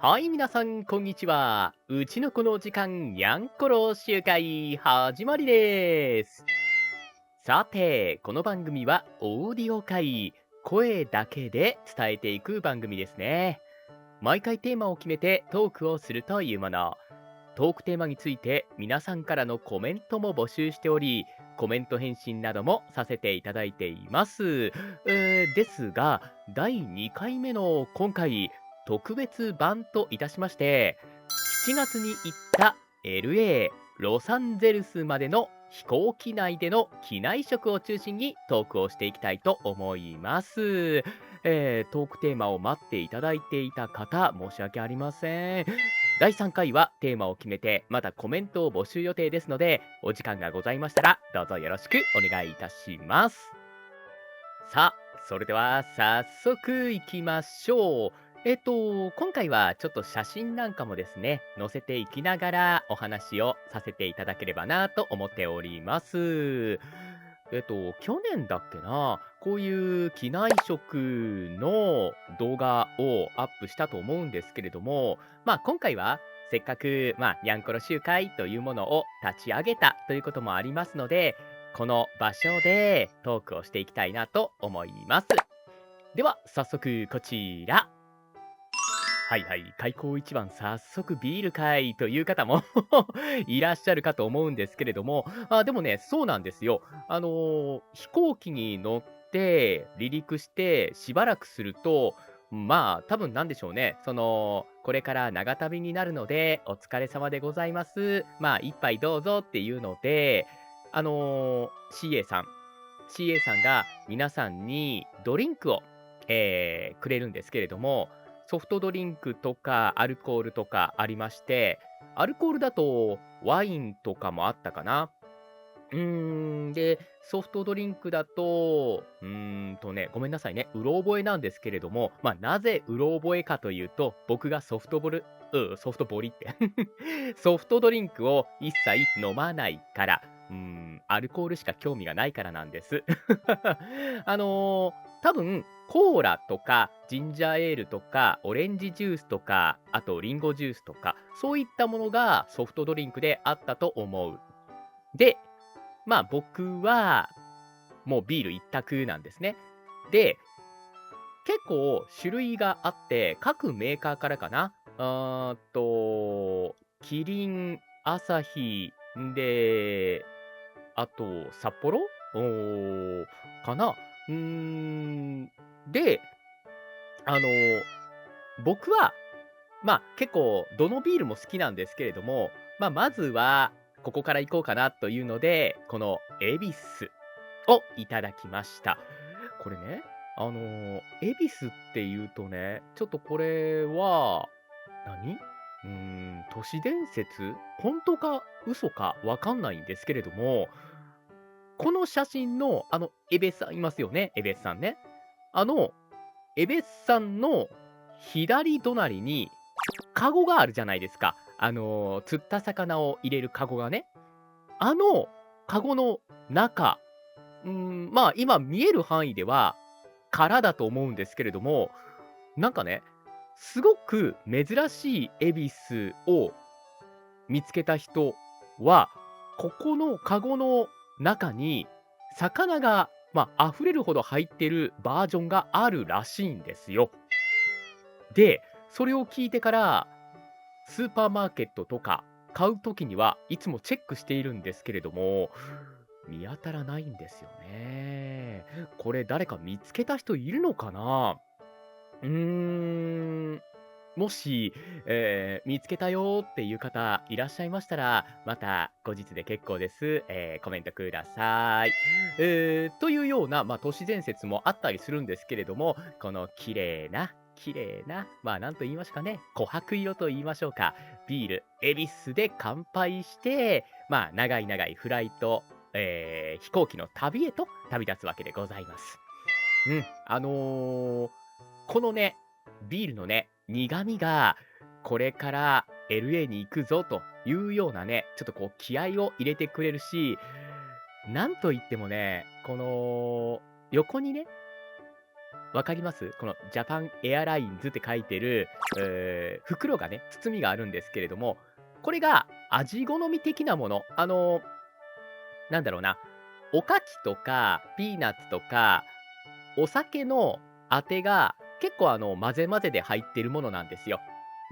はい、皆さん、こんにちは。うちの子の時間、やんころ集会、始まりです。さて、この番組は、オーディオ会、声だけで伝えていく番組ですね。毎回テーマを決めてトークをするというもの。トークテーマについて、皆さんからのコメントも募集しており、コメント返信などもさせていただいています。ですが、第2回目の今回、特別版といたしまして、7月に行った LA、ロサンゼルスまでの飛行機内での機内食を中心にトークをしていきたいと思います。トークテーマを待っていただいていた方、申し訳ありません。第3回はテーマを決めて、またコメントを募集予定ですので、お時間がございましたら、どうぞよろしくお願いいたします。さあ、それでは早速いきましょう。今回はちょっと写真なんかもですね、載せていきながらお話をさせていただければなと思っております。去年だっけな、こういう機内食の動画をアップしたと思うんですけれども、今回はせっかく、にゃんころ集会というものを立ち上げたということもありますので、この場所でトークをしていきたいなと思います。では、早速こちら。はいはい、開口一番早速ビールかいという方もいらっしゃるかと思うんですけれども、でもね、そうなんですよ。飛行機に乗って離陸してしばらくすると、多分なんでしょうね。これから長旅になるので、お疲れ様でございます。一杯どうぞっていうので、CA さん CA さんが皆さんにドリンクを、くれるんですけれども、ソフトドリンクとかアルコールとかありまして、アルコールだとワインとかもあったかな。で、ソフトドリンクだと、ごめんなさいね、うろ覚えなんですけれども、なぜうろ覚えかというと、僕がソフトボリってソフトドリンクを一切飲まないから、アルコールしか興味がないからなんです。多分、コーラとかジンジャーエールとかオレンジジュースとか、あとリンゴジュースとか、そういったものがソフトドリンクであったと思う。で、僕は、もうビール一択なんですね。で、結構種類があって、各メーカーからかな。キリン、アサヒ、あと札幌おーかな。うーん、で、あの、僕は、結構どのビールも好きなんですけれども、まずはここから行こうかなというので、この恵比寿をいただきました。これね、恵比寿っていうとね、ちょっとこれは、何都市伝説本当か嘘かわかんないんですけれども、この写真の、エベスさんいますよね、エベスさんね。あの、エベスさんの左隣にカゴがあるじゃないですか。釣った魚を入れるカゴがね。あのカゴの中、今見える範囲では空だと思うんですけれども、なんかね、すごく珍しい恵比寿を見つけた人は、ここのカゴの中に魚が、溢れるほど入ってるバージョンがあるらしいんですよ。で、それを聞いてから、スーパーマーケットとか買う時にはいつもチェックしているんですけれども、見当たらないんですよね。これ誰か見つけた人いるのかな？うーん、もし、見つけたよっていう方いらっしゃいましたら、また後日で結構です。コメントください。というような、都市伝説もあったりするんですけれども、この綺麗な、なんと言いましょうかね、琥珀色と言いましょうか、ビール、恵比寿で乾杯して、長い長いフライト、飛行機の旅へと旅立つわけでございます。このね、ビールのね、苦味が、これから LA に行くぞというようなね、ちょっとこう気合を入れてくれるし、なんといってもね、この横にね、わかります？このジャパンエアラインズって書いてる、袋がね、包みがあるんですけれども、これが味好み的なもの。なんだろうな、おかきとかピーナッツとか、お酒のあてが結構混ぜ混ぜで入ってるものなんですよ。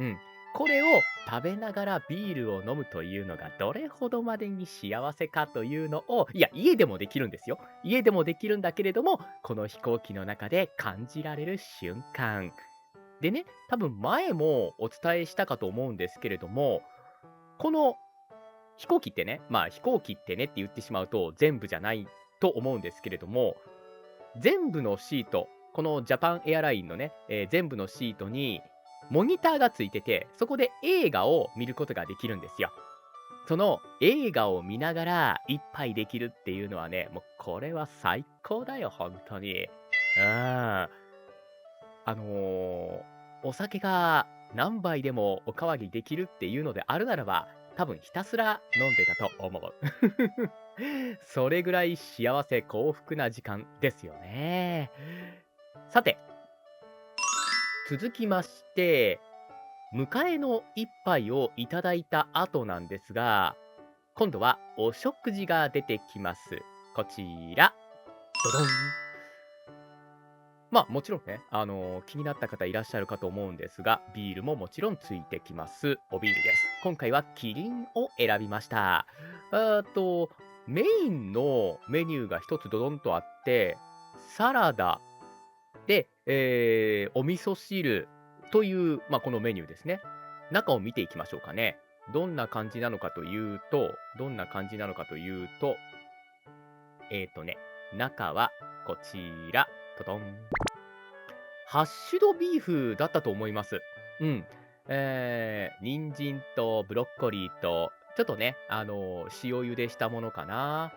うん。これを食べながらビールを飲むというのがどれほどまでに幸せかというのを、いや、家でもできるんですよ。家でもできるんだけれども、この飛行機の中で感じられる瞬間。でね、多分前もお伝えしたかと思うんですけれども、この飛行機ってね、まあ飛行機ってねって言ってしまうと全部じゃないと思うんですけれども、全部のシート、このジャパンエアラインのね、全部のシートにモニターがついてて、そこで映画を見ることができるんですよ。その映画を見ながら一杯できるっていうのはね、もうこれは最高だよ、本当に。うん。あの、お酒が何杯でもおかわりできるっていうのであるならば、多分ひたすら飲んでたと思う。それぐらい幸せ幸福な時間ですよね。さて、続きまして、迎えの一杯をいただいた後なんですが、今度はお食事が出てきます。こちら。ドドン。まあ、もちろんね、気になった方いらっしゃるかと思うんですが、ビールももちろんついてきます。おビールです。今回はキリンを選びました。メインのメニューが一つドドンとあって、サラダで、お味噌汁という、まあ、このメニューですね。中を見ていきましょうかね。どんな感じなのかというと、中はこちら、トトン。ハッシュドビーフだったと思います。うん。人参とブロッコリーと、ちょっとね、塩茹でしたものかな。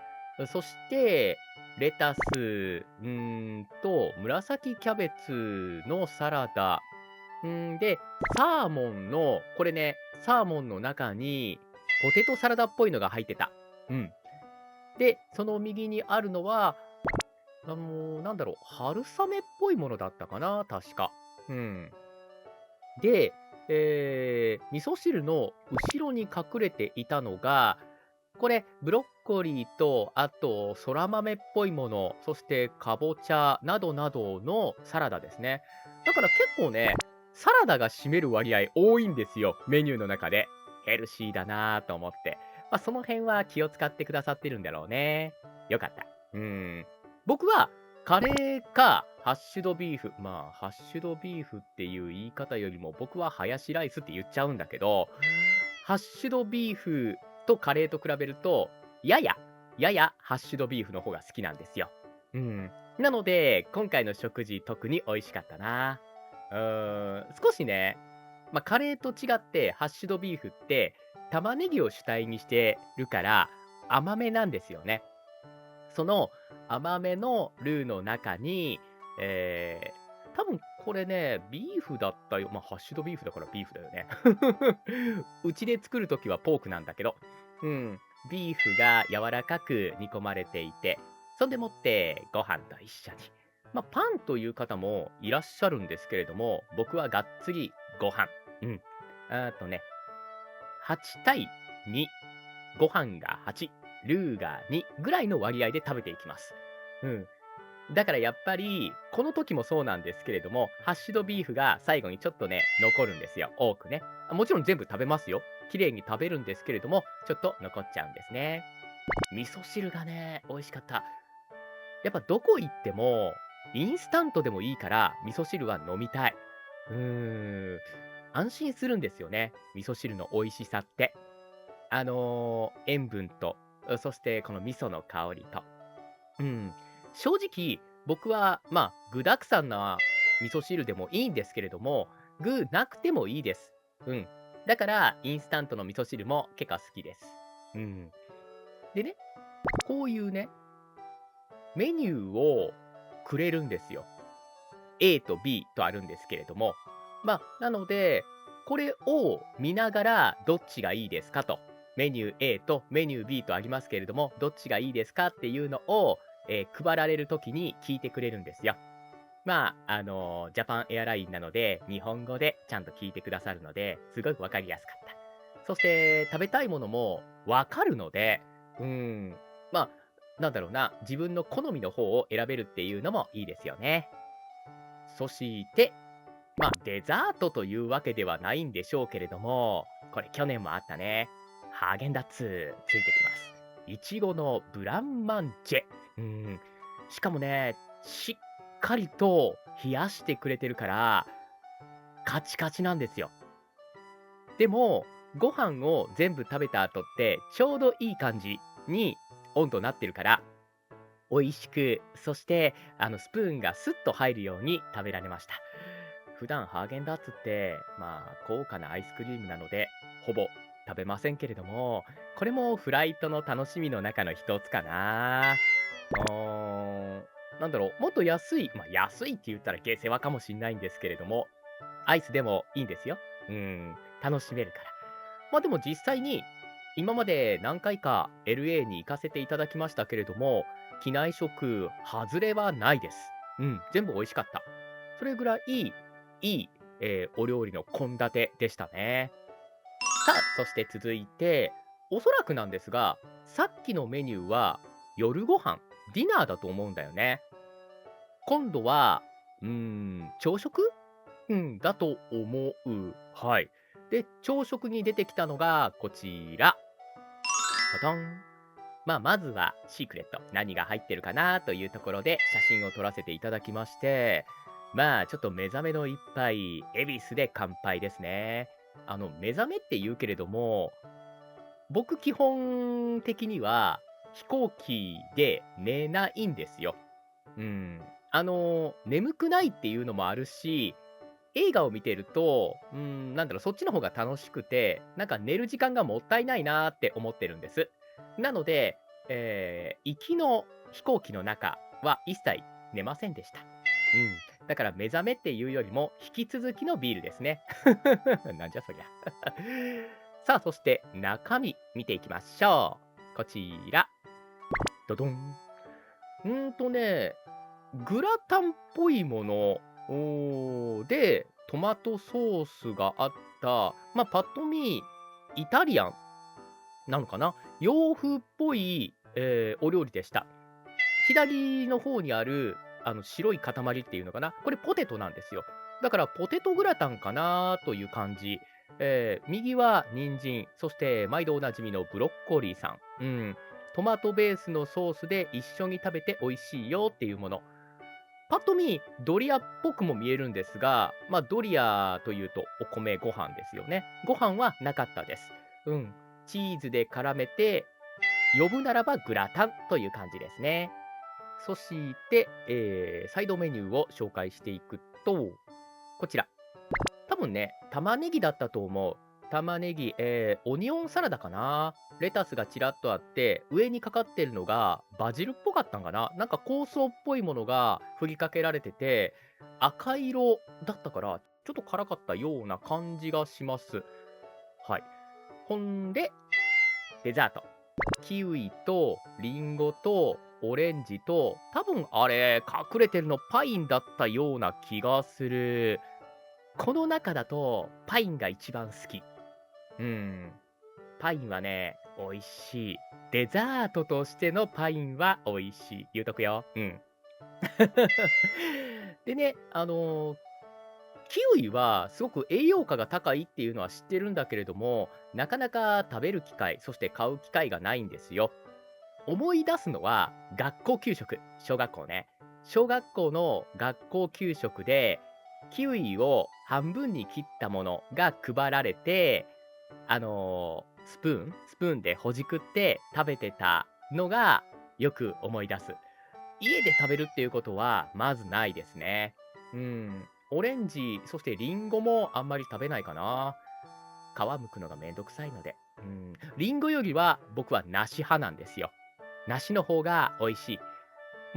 そして、レタス、紫キャベツのサラダ。で、サーモンの、これね、サーモンの中に、ポテトサラダっぽいのが入ってた。うん。で、その右にあるのは、なんだろう、春雨っぽいものだったかな、確か。うん。で、味噌汁の後ろに隠れていたのが、これ、ブロッコリーと、あと、そら豆っぽいもの、そしてかぼちゃなどなどのサラダですね。だから結構ね、サラダが占める割合多いんですよ、メニューの中で。ヘルシーだなぁと思って。まあ、その辺は気を使ってくださってるんだろうね。よかった。僕はカレーかハッシュドビーフ、まあ、ハッシュドビーフっていう言い方よりも、僕はハヤシライスって言っちゃうんだけど、ハッシュドビーフとカレーと比べると、ややハッシュドビーフの方が好きなんですよ。うん。なので、今回の食事特に美味しかったな。少しね、まあ、カレーと違ってハッシュドビーフって玉ねぎを主体にしてるから甘めなんですよね。その甘めのルーの中に、多分これね、ビーフだったよ。まあ、ハッシュドビーフだからビーフだよね。うちで作るときはポークなんだけど、うん、ビーフが柔らかく煮込まれていて、そんでもってご飯と一緒に。まあ、パンという方もいらっしゃるんですけれども、僕はがっつりご飯。うん。あとね、8対2。ご飯が8、ルーが2ぐらいの割合で食べていきます。うん。だからやっぱり、この時もそうなんですけれども、ハッシュドビーフが最後にちょっとね、残るんですよ。多くね。もちろん全部食べますよ。綺麗に食べるんですけれども、ちょっと残っちゃうんですね。味噌汁がね、美味しかった。やっぱどこ行っても、インスタントでもいいから、味噌汁は飲みたい。うーん。安心するんですよね。味噌汁の美味しさって。塩分と、そしてこの味噌の香りと。うん。正直、僕は、まあ、具沢山な味噌汁でもいいんですけれども、具なくてもいいです。うん。だから、インスタントの味噌汁も結構好きです。うん。でね、こういうね、メニューをくれるんですよ。A と B とあるんですけれども、まあ、なので、これを見ながらどっちがいいですかと、メニュー A とメニュー B とありますけれども、どっちがいいですかっていうのを、配られる時に聞いてくれるんですよ。ジャパンエアラインなので、日本語でちゃんと聞いてくださるので、すごくわかりやすかった。そして食べたいものもわかるので、うーん、まあ、なんだろうな、自分の好みの方を選べるっていうのもいいですよね。そして、デザートというわけではないんでしょうけれども、これ去年もあったね。ハーゲンダッツついてきます。いちごのブランマンジェ。うん。しかもね、しっかりと冷やしてくれてるから、カチカチなんですよ。でも、ご飯を全部食べた後って、ちょうどいい感じに温度なってるから、美味しく、そして、スプーンがスッと入るように食べられました。普段ハーゲンダッツって、高価なアイスクリームなので、ほぼ食べませんけれども、これもフライトの楽しみの中の一つかな。なんだろう、もっと安い、安いって言ったら下世話かもしんないんですけれども、アイスでもいいんですよ。うん、楽しめるから。でも実際に、今まで何回か LA に行かせていただきましたけれども、機内食、外れはないです。うん、全部美味しかった。それぐらいいい、お料理の献立でしたね。さあ、そして続いて、おそらくなんですが、さっきのメニューは夜ご飯、ディナーだと思うんだよね。今度は、朝食だと思う。はい。で、朝食に出てきたのがこちら。トトン。まずはシークレット。何が入ってるかなというところで写真を撮らせていただきまして、ちょっと目覚めの一杯、恵比寿で乾杯ですね。目覚めって言うけれども、僕基本的には飛行機で寝ないんですよ。うん。眠くないっていうのもあるし、映画を見てると、なんだろう、そっちの方が楽しくて、なんか寝る時間がもったいないなーって思ってるんです。なので、行きの飛行機の中は一切寝ませんでした。だから目覚めっていうよりも、引き続きのビールですね。なんじゃそりゃ。さあ、そして中身見ていきましょう。こちら。ドドン。ね、グラタンっぽいもの、で、トマトソースがあった、パッと見、イタリアンなのかな、洋風っぽい、お料理でした。左の方にある、白い塊っていうのかな、これポテトなんですよ。だからポテトグラタンかなという感じ。右は人参、そして毎度おなじみのブロッコリーさん。トマトベースのソースで一緒に食べて美味しいよっていうもの。パッと見、ドリアっぽくも見えるんですが、ドリアというとお米、ご飯ですよね。ご飯はなかったです。チーズで絡めて、呼ぶならばグラタンという感じですね。そして、サイドメニューを紹介していくと、こちら。多分ね、玉ねぎだったと思う。玉ねぎ、オニオンサラダかな。レタスがちらっとあって、上にかかってるのがバジルっぽかったんかな。なんか香草っぽいものが振りかけられてて、赤色だったから、ちょっと辛かったような感じがします。はい。ほんで、デザート。キウイとリンゴとオレンジと、多分あれ、隠れてるのパインだったような気がする。この中だと、パインが一番好き。うん。パインはね、美味しい。デザートとしてのパインは美味しい。言うとくよ。うん。でね、キウイはすごく栄養価が高いっていうのは知ってるんだけれども、なかなか食べる機会、そして買う機会がないんですよ。思い出すのは学校給食、小学校ね。小学校の学校給食で、キウイを半分に切ったものが配られて、スプーンでほじくって食べてたのがよく思い出す。家で食べるっていうことはまずないですね。オレンジ、そしてリンゴもあんまり食べないかな。皮剥くのがめんどくさいので。リンゴよりは僕は梨派なんですよ。梨の方が美味しい。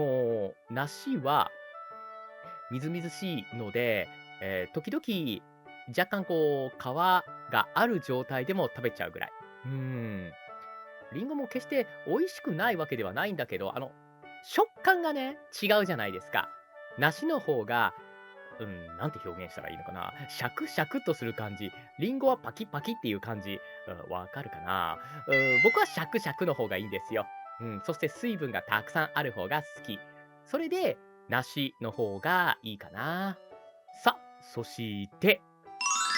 もう、梨はみずみずしいので、時々、若干こう、皮がある状態でも食べちゃうぐらい。うーん。リンゴも決して美味しくないわけではないんだけど、食感がね、違うじゃないですか。梨の方が、なんて表現したらいいのかな。シャクシャクとする感じ。リンゴはパキパキっていう感じ。わかるかな。僕はシャクシャクの方がいいんですよ。そして水分がたくさんある方が好き。それで、梨の方がいいかな。さ、そして、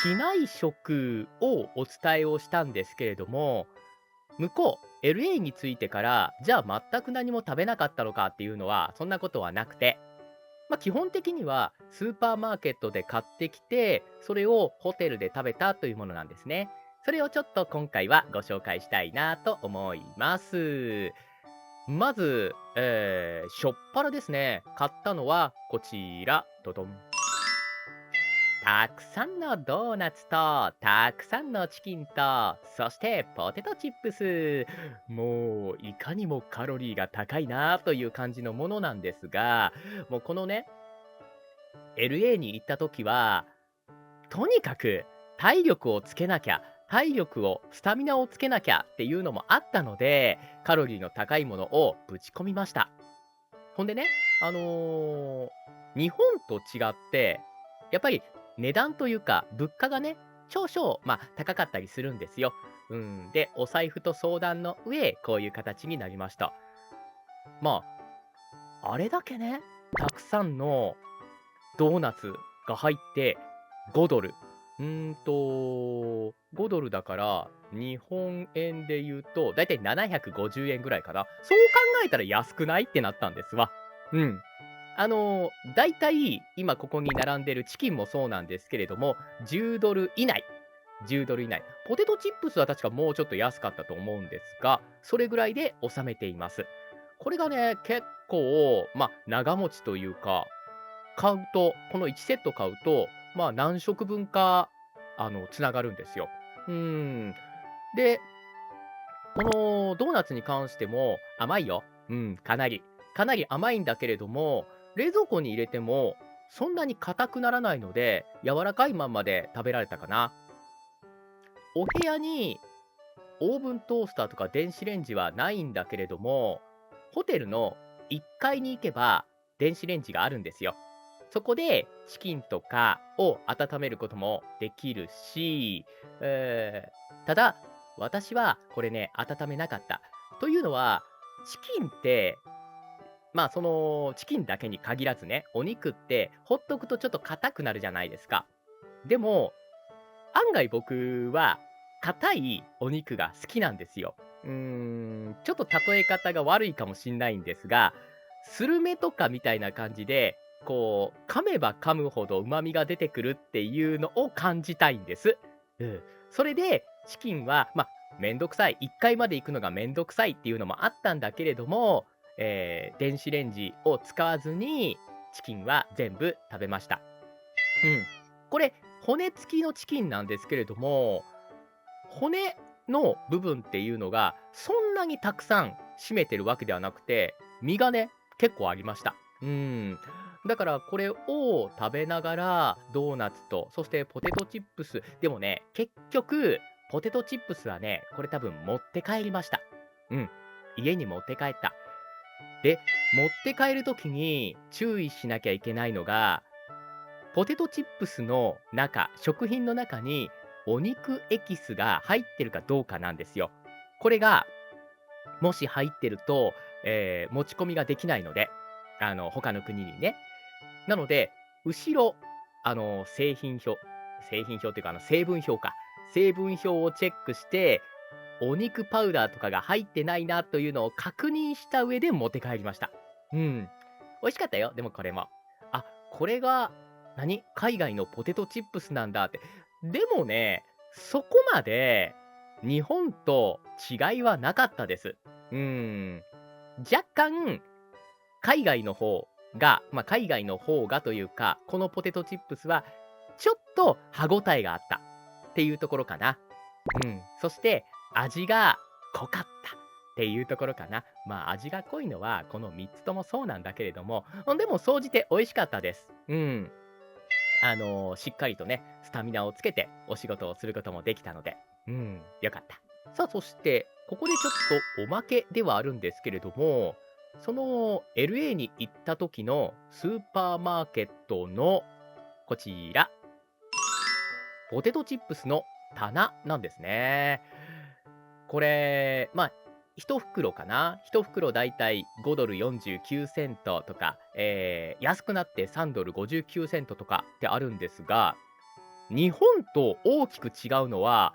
機内食をお伝えをしたんですけれども、向こう、LA に着いてから、じゃあ全く何も食べなかったのかっていうのは、そんなことはなくて、基本的にはスーパーマーケットで買ってきて、それをホテルで食べたというものなんですね。それをちょっと今回はご紹介したいなと思います。まず、しょっぱなですね。買ったのはこちら、ドドン。たくさんのドーナツと、たくさんのチキンと、そしてポテトチップス。もう、いかにもカロリーが高いなという感じのものなんですが、もうこのね、LA に行った時は、とにかく体力をつけなきゃ、スタミナをつけなきゃっていうのもあったので、カロリーの高いものをぶち込みました。ほんでね、あの、日本と違って、やっぱり値段というか、物価がね、少々、高かったりするんですよ。で、お財布と相談の上、こういう形になりました。まあれだけね、たくさんのドーナツが入って$5。$5だから、日本円で言うと、だいたい750円ぐらいかな。そう考えたら安くないってなったんですわ。うん。だいたい今ここに並んでるチキンもそうなんですけれども、$10以内。$10以内。ポテトチップスは確かもうちょっと安かったと思うんですが、それぐらいで収めています。これがね、結構、長持ちというか、買うと、この1セット買うと、何食分か、繋がるんですよ。うーん。で、このドーナツに関しても甘いよ。かなり。かなり甘いんだけれども、冷蔵庫に入れてもそんなに硬くならないので、柔らかいまんまで食べられたかな。お部屋にオーブントースターとか電子レンジはないんだけれども、ホテルの1階に行けば電子レンジがあるんですよ。そこでチキンとかを温めることもできるし、ただ、私はこれね、温めなかった。というのは、チキンって、そのチキンだけに限らずね、お肉ってほっとくとちょっと硬くなるじゃないですか。でも、案外僕は硬いお肉が好きなんですよ。ちょっと例え方が悪いかもしんないんですが、スルメとかみたいな感じで、こう、噛めば噛むほど旨味が出てくるっていうのを感じたいんです。うん。それで、チキンは、めんどくさい、1階まで行くのがめんどくさいっていうのもあったんだけれども、電子レンジを使わずに、チキンは全部食べました。うん。これ、骨付きのチキンなんですけれども、骨の部分っていうのが、そんなにたくさん占めてるわけではなくて、身がね、結構ありました。だからこれを食べながら、ドーナツと、そしてポテトチップス、でもね、結局、ポテトチップスはね、これ多分持って帰りました。うん。家に持って帰った。で、持って帰る時に注意しなきゃいけないのが、ポテトチップスの中、食品の中にお肉エキスが入ってるかどうかなんですよ。これが、もし入ってると、持ち込みができないので、他の国にね。なので、後ろ、製品表っていうか、成分表か。成分表をチェックして、お肉パウダーとかが入ってないなというのを確認した上で持って帰りました。うん。美味しかったよ、でもこれも。あ、これが、海外のポテトチップスなんだって。でもね、そこまで日本と違いはなかったです。うん。若干、海外の方海外の方がというか、このポテトチップスはちょっと歯ごたえがあったっていうところかな。そして味が濃かったっていうところかな。味が濃いのはこの3つともそうなんだけれども、でも総じて美味しかったです。しっかりとね、スタミナをつけてお仕事をすることもできたので、良かった。さあ、そして、ここでちょっとおまけではあるんですけれども、その LA に行った時のスーパーマーケットのこちら、ポテトチップスの棚なんですね。これ、1袋かな。1袋だいたい $5.49 とか、安くなって $3.59 とかってあるんですが、日本と大きく違うのは、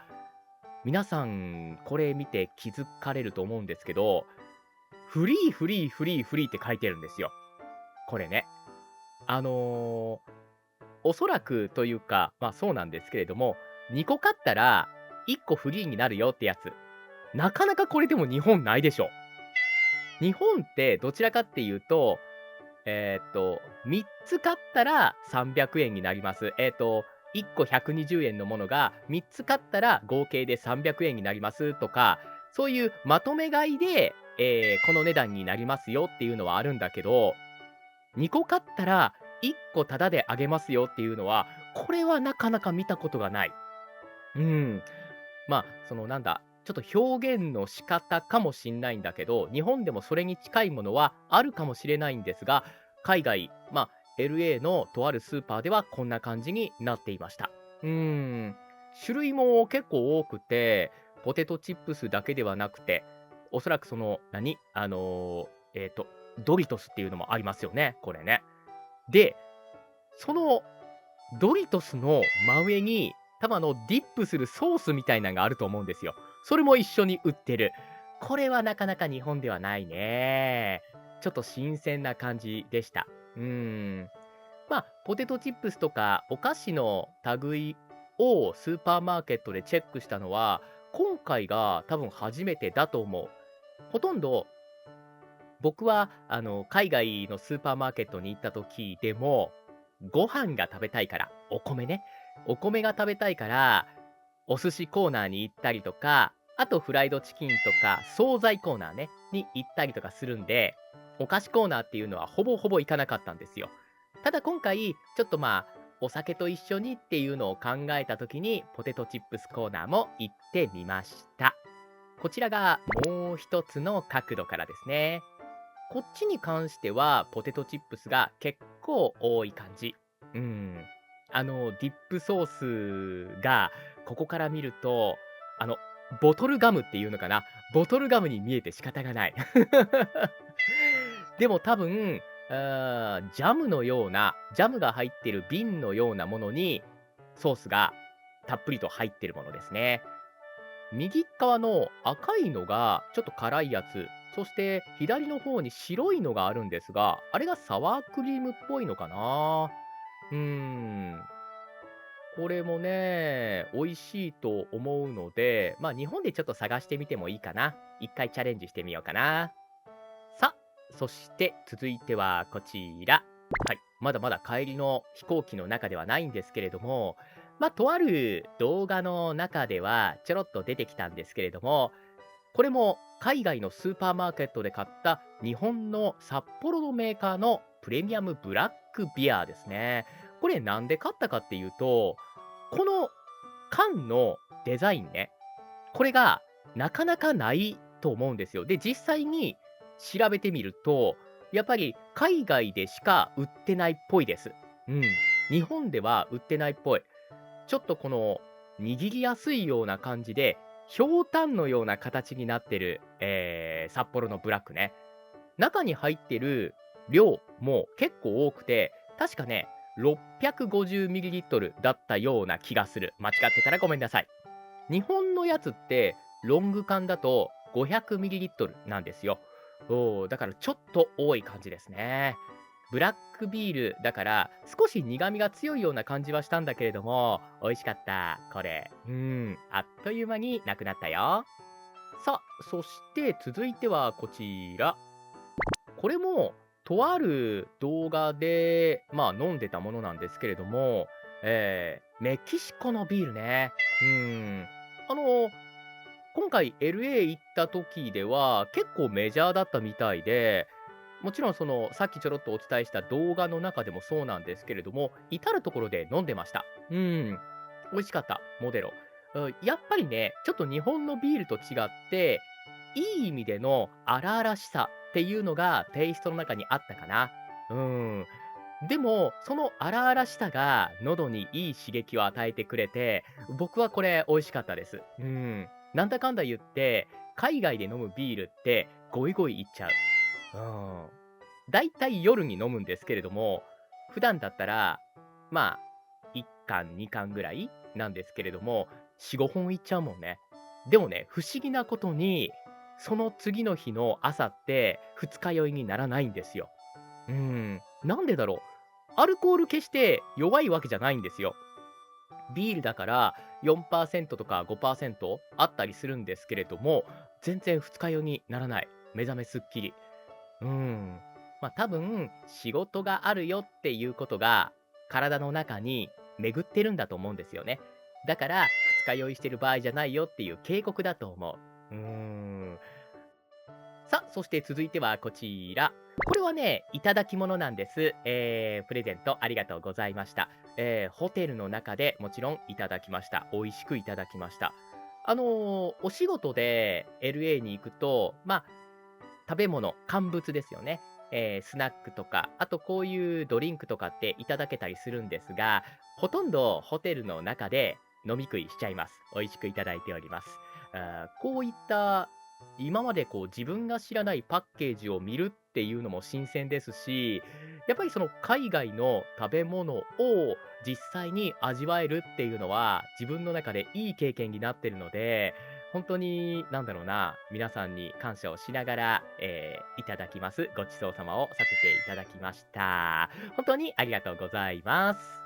皆さんこれ見て気づかれると思うんですけど、フリーフリーフリーフリーって書いてるんですよ。これね。あの、おそらくというか、そうなんですけれども、2個買ったら1個フリーになるよってやつ。なかなかこれでも日本ないでしょ。日本ってどちらかっていうと、3つ買ったら300円になります。1個120円のものが3つ買ったら合計で300円になりますとか、そういうまとめ買いで、この値段になりますよっていうのはあるんだけど、2個買ったら1個タダであげますよっていうのは、これはなかなか見たことがない。うん。ちょっと表現の仕方かもしんないんだけど、日本でもそれに近いものはあるかもしれないんですが、海外、LA のとあるスーパーではこんな感じになっていました。うーん。種類も結構多くて、ポテトチップスだけではなくて、おそらくその、ドリトスっていうのもありますよね、これね。で、そのドリトスの真上に、多分ディップするソースみたいなんがあると思うんですよ。それも一緒に売ってる。これはなかなか日本ではないね。ちょっと新鮮な感じでした。うーん。ポテトチップスとかお菓子の類をスーパーマーケットでチェックしたのは、今回が多分初めてだと思う。ほとんど僕は、海外のスーパーマーケットに行った時でも、ご飯が食べたいから、お米ね。お米が食べたいから、お寿司コーナーに行ったりとか、あとフライドチキンとか、惣菜コーナーね、に行ったりとかするんで、お菓子コーナーっていうのはほぼほぼ行かなかったんですよ。ただ今回、ちょっとお酒と一緒にっていうのを考えた時に、ポテトチップスコーナーも行ってみました。こちらがもう一つの角度からですね。こっちに関しては、ポテトチップスが結構多い感じ。うん。ディップソースが、ここから見ると、あの、ボトルガムっていうのかな、ボトルガムに見えて仕方がない。でも多分、ジャムのような、ジャムが入ってる瓶のようなものに、ソースがたっぷりと入ってるものですね。右側の赤いのがちょっと辛いやつ、そして左の方に白いのがあるんですが、あれがサワークリームっぽいのかな。うーん、これもね、美味しいと思うので、日本でちょっと探してみてもいいかな。一回チャレンジしてみようかな。さあ、そして続いてはこちら。はい、まだまだ帰りの飛行機の中ではないんですけれども、とある動画の中ではちょろっと出てきたんですけれども、これも海外のスーパーマーケットで買った日本の札幌のメーカーのプレミアムブラックビアですね。これなんで買ったかっていうと、この缶のデザインね、これがなかなかないと思うんですよ。で、実際に調べてみると、やっぱり海外でしか売ってないっぽいです。うん。日本では売ってないっぽい。ちょっとこの握りやすいような感じで、ひょうたんのような形になってる、札幌のブラックね。中に入ってる量も結構多くて、確かね、650ml だったような気がする。間違ってたらごめんなさい。日本のやつって、ロング缶だと 500ml なんですよ。だからちょっと多い感じですね。ブラックビールだから、少し苦味が強いような感じはしたんだけれども、美味しかった。これ。あっという間になくなったよ。さあ、そして続いてはこちら。これも、とある動画で、飲んでたものなんですけれども、メキシコのビールね。うーん。あの、今回 LA 行った時では、結構メジャーだったみたいで、もちろんその、さっきちょろっとお伝えした動画の中でもそうなんですけれども、至るところで飲んでました。美味しかった、モデロ。やっぱりね、ちょっと日本のビールと違って、いい意味での荒々しさっていうのがテイストの中にあったかな。うん。でも、その荒々しさが喉にいい刺激を与えてくれて、僕はこれ美味しかったです。うん。なんだかんだ言って、海外で飲むビールってゴイゴイいっちゃう。うん。だいたい夜に飲むんですけれども、普段だったら、まあ、1缶、2缶ぐらいなんですけれども、4、5本いっちゃうもんね。でもね、不思議なことに、その次の日の朝って二日酔いにならないんですよ。なんでだろう。アルコール決して弱いわけじゃないんですよ。ビールだから4%とか5%あったりするんですけれども、全然二日酔いにならない。目覚めすっきり。うーん。多分、仕事があるよっていうことが、体の中に巡ってるんだと思うんですよね。だから、二日酔いしてる場合じゃないよっていう警告だと思う。さあ、そして続いてはこちら。これはね、いただき物なんです。プレゼントありがとうございました。ホテルの中でもちろんいただきました。美味しくいただきました。お仕事で LA に行くと、食べ物、乾物ですよね。スナックとか、あとこういうドリンクとかっていただけたりするんですが、ほとんどホテルの中で飲み食いしちゃいます。美味しくいただいております。こういった今までこう自分が知らないパッケージを見るっていうのも新鮮ですし、やっぱりその海外の食べ物を実際に味わえるっていうのは自分の中でいい経験になってるので、本当に、なんだろうな、皆さんに感謝をしながら、いただきます。ご馳走様をさせていただきました。本当にありがとうございます。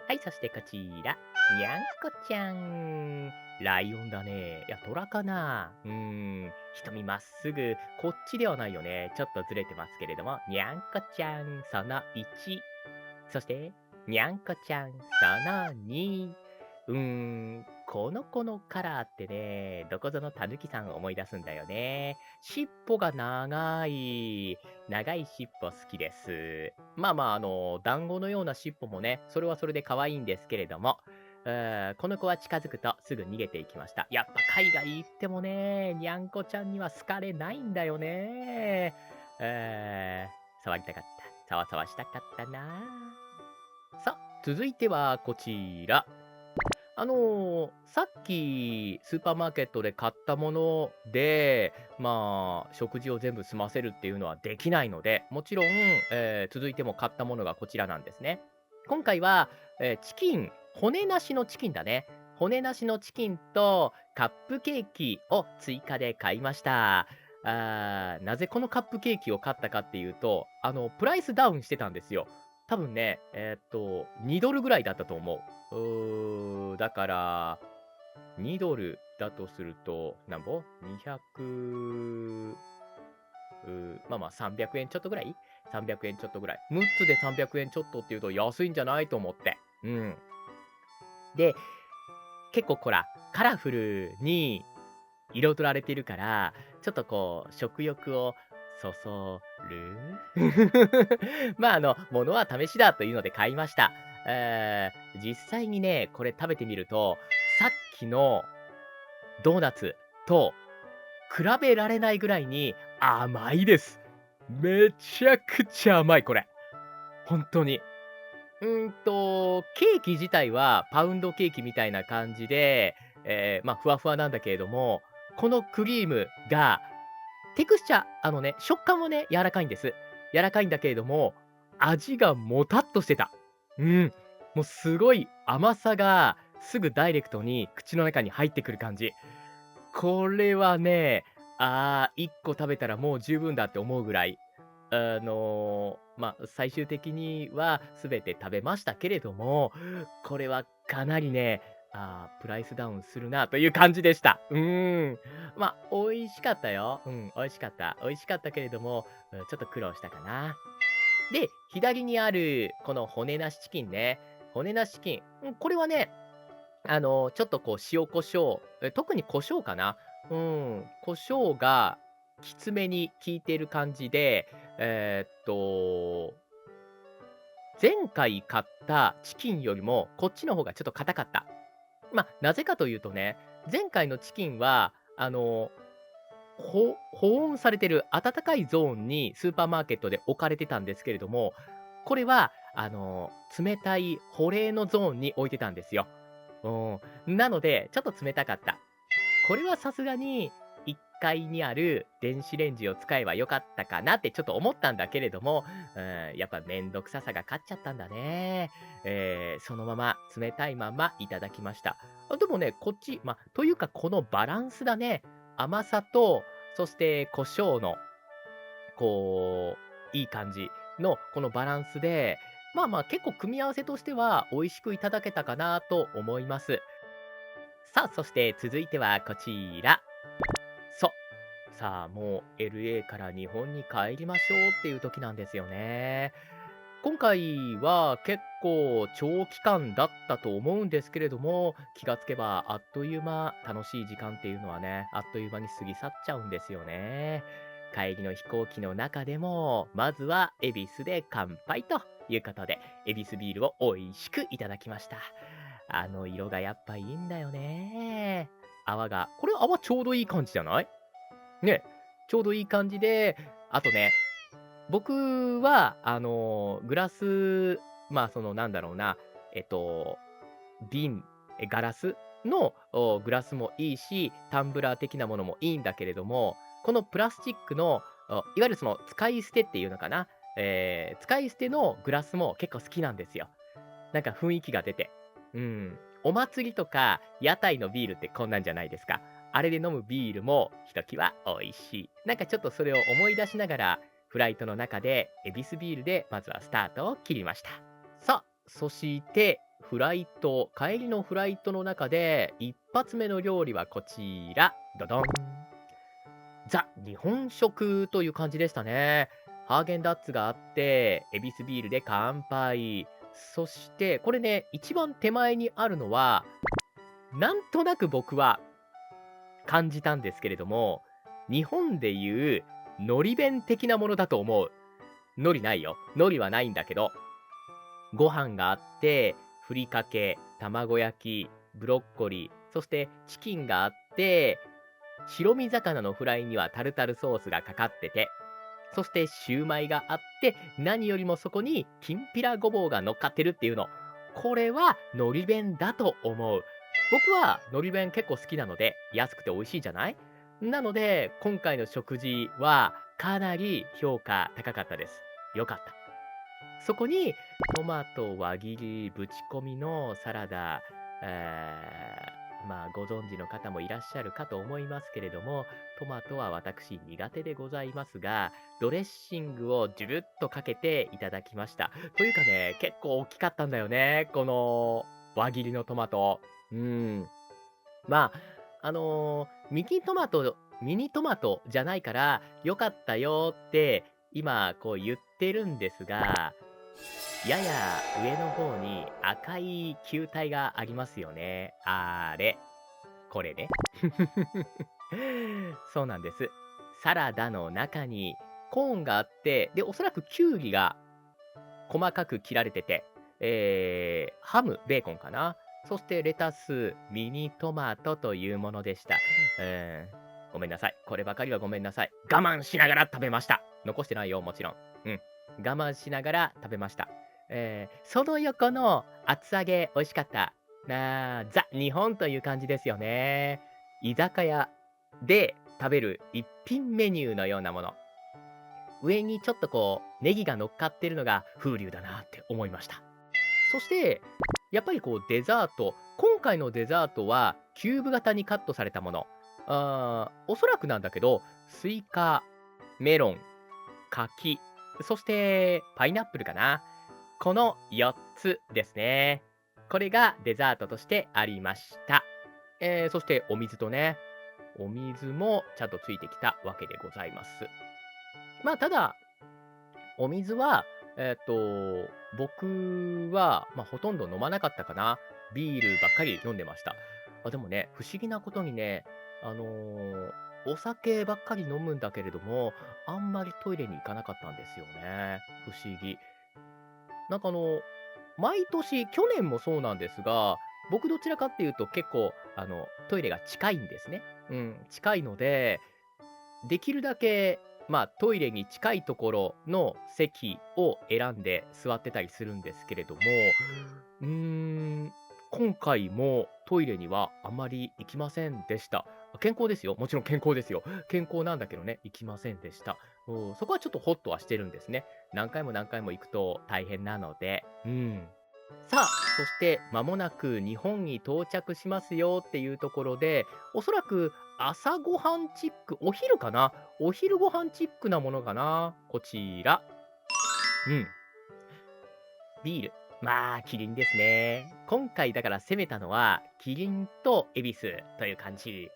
はい、そしてこちら、にゃんこちゃん。ライオンだね。いや、虎かな。瞳まっすぐ、こっちではないよね。ちょっとずれてますけれども、にゃんこちゃん、その1。そして、にゃんこちゃん、その2。この子のカラーってね、どこぞのたぬきさんを思い出すんだよね。尻尾が長い、長い尻尾好きです。団子のような尻尾もね、それはそれで可愛いんですけれども、この子は近づくとすぐ逃げていきました。やっぱ海外行ってもね、にゃんこちゃんには好かれないんだよね。触りたかった。さわさわしたかったな。さあ、続いてはこちら。さっきスーパーマーケットで買ったもので、食事を全部済ませるっていうのはできないので、もちろん、続いても買ったものがこちらなんですね。今回は、チキン、骨なしのチキンだね。骨なしのチキンとカップケーキを追加で買いました。なぜこのカップケーキを買ったかっていうと、プライスダウンしてたんですよ。多分ね、$2ぐらいだったと思う。だから、$2だとすると、なんぼ ?200、300円ちょっとぐらい ?300 円ちょっとぐらい。6つで300円ちょっとっていうと安いんじゃないと思って。で、結構ほら、カラフルに彩られてるから、ちょっとこう、食欲をそそるものは試しだというので買いました。実際にね、これ食べてみると、さっきのドーナツと比べられないぐらいに甘いです。めちゃくちゃ甘い、これ。本当に。ケーキ自体はパウンドケーキみたいな感じで、ふわふわなんだけれども、このクリームがテクスチャー、食感はね、柔らかいんです。柔らかいんだけれども、味がもたっとしてた。もうすごい甘さがすぐダイレクトに口の中に入ってくる感じ。これはね、1個食べたらもう十分だって思うぐらい、最終的には全て食べましたけれども、これはかなりね、プライスダウンするなという感じでした。美味しかったよ。美味しかった。美味しかったけれども、ちょっと苦労したかな。で、左にあるこの骨なしチキンね。骨なしチキン。これはね、ちょっとこう塩コショウ、特に胡椒かな。胡椒がきつめに効いている感じで、えーっと、前回買ったチキンよりもこっちの方がちょっと硬かった。なぜかというとね、前回のチキンは、保温されてる暖かいゾーンにスーパーマーケットで置かれてたんですけれども、これは、冷たい保冷のゾーンに置いてたんですよ。なので、ちょっと冷たかった。これはさすがに1階にある電子レンジを使えばよかったかなってちょっと思ったんだけれども、やっぱめんどくささが勝っちゃったんだね。そのまま、冷たいままいただきました。でもね、こっち、というかこのバランスだね。甘さと、そして胡椒の、いい感じのこのバランスで、結構組み合わせとしては美味しくいただけたかなと思います。さあ、そして続いてはこちら。そう。さあ、もう LA から日本に帰りましょうっていう時なんですよね。今回は結構長期間だったと思うんですけれども、気がつけばあっという間、楽しい時間っていうのはね、あっという間に過ぎ去っちゃうんですよね。帰りの飛行機の中でも、まずは恵比寿で乾杯ということで、恵比寿ビールを美味しくいただきました。あの色がやっぱいいんだよね。これ泡ちょうどいい感じじゃない？ね、ちょうどいい感じで、あとね、僕は、グラス、なんだろうな、えっと、瓶、ガラスのグラスもいいし、タンブラー的なものもいいんだけれども、このプラスチックの、いわゆるその使い捨てっていうのかな、使い捨てのグラスも結構好きなんですよ。なんか雰囲気が出て。うん。お祭りとか屋台のビールってこんなんじゃないですか。あれで飲むビールもひときわ美味しい。なんかちょっとそれを思い出しながら、フライトの中でエビスビールでまずはスタートを切りました。さあ、そして帰りのフライトの中で一発目の料理はこちら。ドドン。ザ・日本食という感じでしたね。ハーゲンダッツがあって、エビスビールで乾杯。そして、これね、一番手前にあるのは、なんとなく僕は感じたんですけれども、日本でいう海苔弁的なものだと思う。海苔ないよ。海苔はないんだけど、ご飯があって、ふりかけ、卵焼き、ブロッコリー、そしてチキンがあって、白身魚のフライにはタルタルソースがかかってて、そしてシューマイがあって、何よりもそこにきんぴらごぼうが乗っかってるっていうの。これは海苔弁だと思う。僕は海苔弁結構好きなので、安くて美味しいじゃない？なので、今回の食事はかなり評価高かったです。良かった。そこにトマト輪切りぶち込みのサラダ、ご存知の方もいらっしゃるかと思いますけれども、トマトは私苦手でございますが、ドレッシングをジュルっとかけていただきました。というかね、結構大きかったんだよね、この輪切りのトマト。うん。まミニトマトじゃないから良かったよって今こう言ってるんですが、やや上の方に赤い球体がありますよね。あれ、これね。そうなんです。サラダの中にコーンがあって、で、おそらくキュウリが細かく切られてて、ハム、ベーコンかな。そしてレタス、ミニトマトというものでした。ごめんなさい。こればかりはごめんなさい。我慢しながら食べました。残してないよ、もちろん。うん。我慢しながら食べました。その横の厚揚げ美味しかった。ザ・日本という感じですよね。居酒屋で食べる一品メニューのようなもの。上にちょっとネギが乗っかってるのが風流だなって思いました。そして、やっぱりデザート、今回のデザートはキューブ型にカットされたもの。おそらくなんだけど、スイカ、メロン、柿、そしてパイナップルかな。この4つですね。これがデザートとしてありました。そしてお水とね、お水もちゃんとついてきたわけでございます。ただ、お水は、僕は、ほとんど飲まなかったかな。ビールばっかり飲んでました。でもね、不思議なことにね、あのーお酒ばっかり飲むんだけれども、あんまりトイレに行かなかったんですよね。不思議。なんか毎年、去年もそうなんですが、僕どちらかっていうと結構、トイレが近いんですね。うん、近いので、できるだけ、トイレに近いところの席を選んで座ってたりするんですけれども、うーん、今回もトイレにはあまり行きませんでした。健康ですよ。もちろん健康ですよ。健康なんだけどね、行きませんでした。そこはちょっとホッとはしてるんですね。何回も何回も行くと大変なので。さあ、そして間もなく日本に到着しますよっていうところで、おそらく朝ごはんチック、お昼かな、お昼ご飯チックなものかな。こちら。うん、ビール。キリンですね。今回だから攻めたのは、キリンとエビスという感じ。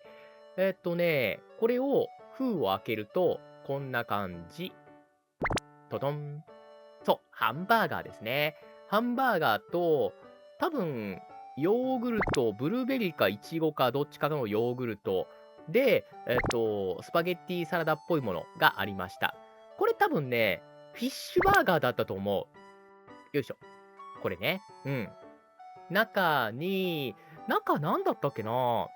これを封を開けると、こんな感じ。トドン。そう、ハンバーガーですね。ハンバーガーと、多分、ヨーグルト、ブルーベリーかイチゴかどっちかのヨーグルトで、スパゲッティサラダっぽいものがありました。これ多分ね、フィッシュバーガーだったと思う。よいしょ。これね。中に、中なんだったっけな、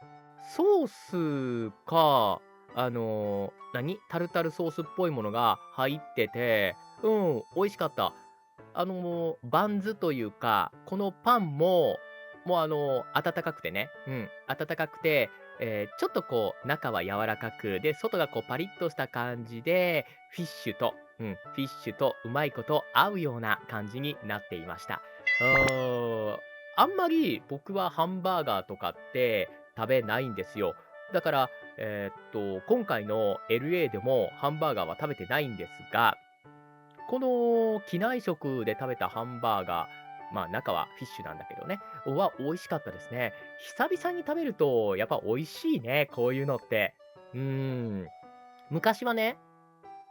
ソースか、タルタルソースっぽいものが入ってて、美味しかった。バンズというか、このパンも、温かくてね、温かくて、ちょっとこう、中は柔らかく、で、外がこうパリッとした感じで、フィッシュとうまいこと合うような感じになっていました。あんまり僕はハンバーガーとかって食べないんですよ。だから、今回の LA でもハンバーガーは食べてないんですが、この機内食で食べたハンバーガー、中はフィッシュなんだけどね、は美味しかったですね。久々に食べるとやっぱ美味しいね、こういうのって。うーん。昔はね、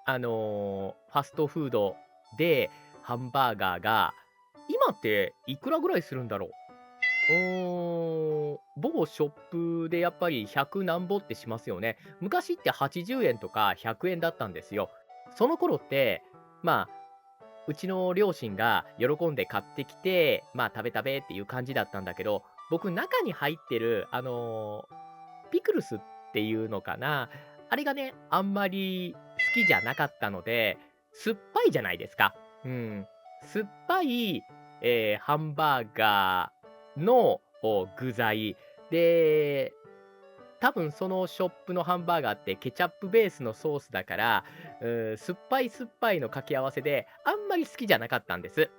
ファストフードでハンバーガーが、今っていくらぐらいするんだろう。某ショップでやっぱり100何ぼってしますよね。昔って80円とか100円だったんですよ。その頃って、まあ、うちの両親が喜んで買ってきて、食べ食べっていう感じだったんだけど、僕中に入ってる、ピクルスっていうのかな、あれがね、あんまり好きじゃなかったので、酸っぱいじゃないですか。酸っぱい、ハンバーガーの具材で、多分そのショップのハンバーガーってケチャップベースのソースだから、酸っぱい酸っぱいの掛け合わせで、あんまり好きじゃなかったんです。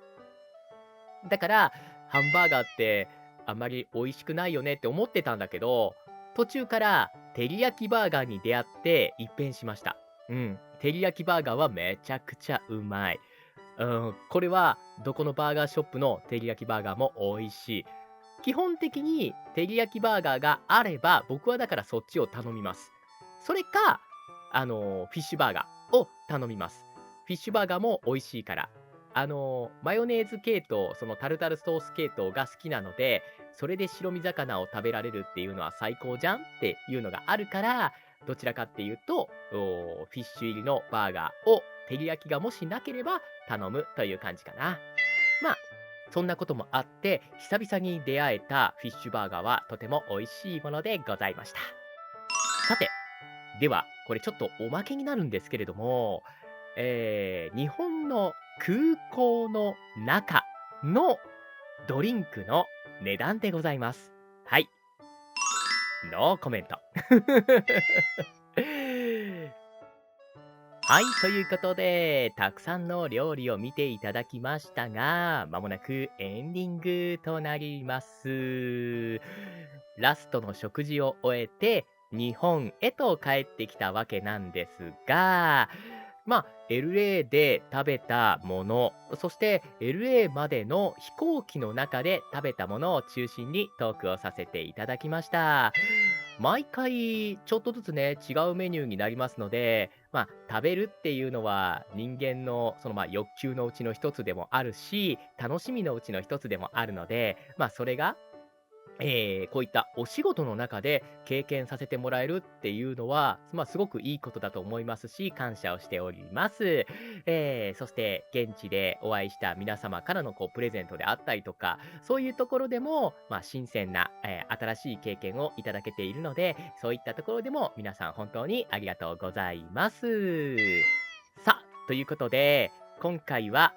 だから、ハンバーガーってあんまり美味しくないよねって思ってたんだけど、途中から照り焼きバーガーに出会って一変しました。照り焼きバーガーはめちゃくちゃうまい。これはどこのバーガーショップの照り焼きバーガーも美味しい。基本的に照り焼きバーガーがあれば、僕はだからそっちを頼みます。それか、フィッシュバーガーを頼みます。フィッシュバーガーも美味しいから。マヨネーズ系統、そのタルタルソース系統が好きなので、それで白身魚を食べられるっていうのは最高じゃんっていうのがあるから、どちらかっていうと、フィッシュ入りのバーガーを照り焼きがもしなければ頼むという感じかな。まあ、そんなこともあって、久々に出会えたフィッシュバーガーはとても美味しいものでございました。さて、では、これちょっとおまけになるんですけれども、日本の空港の中のドリンクの値段でございます。はい、ノーコメント。はい、ということで、たくさんの料理を見ていただきましたが、まもなくエンディングとなります。ラストの食事を終えて、日本へと帰ってきたわけなんですが、LA で食べたもの、そして LA までの飛行機の中で食べたものを中心にトークをさせていただきました。毎回ちょっとずつね、違うメニューになりますので、食べるっていうのは人間の欲求のうちの一つでもあるし、楽しみのうちの一つでもあるので、それがこういったお仕事の中で経験させてもらえるっていうのは、すごくいいことだと思いますし、感謝をしております。そして現地でお会いした皆様からのプレゼントであったりとか、そういうところでも、新鮮な、新しい経験をいただけているので、そういったところでも皆さん本当にありがとうございます。さあ、ということで、今回は、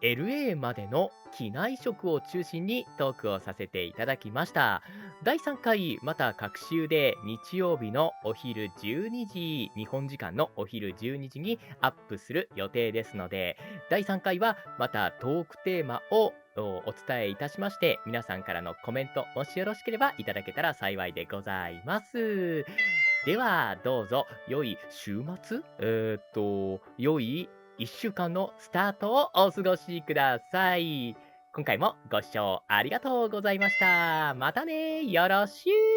LA までの機内食を中心にトークをさせていただきました。第3回、また各週で日曜日のお昼12時、日本時間のお昼12時にアップする予定ですので、第3回はまたトークテーマをお伝えいたしまして、皆さんからのコメント、もしよろしければいただけたら幸いでございます。では、どうぞ、良い週末良い1週間のスタートをお過ごしください。今回もご視聴ありがとうございました。またね、よろしゅう。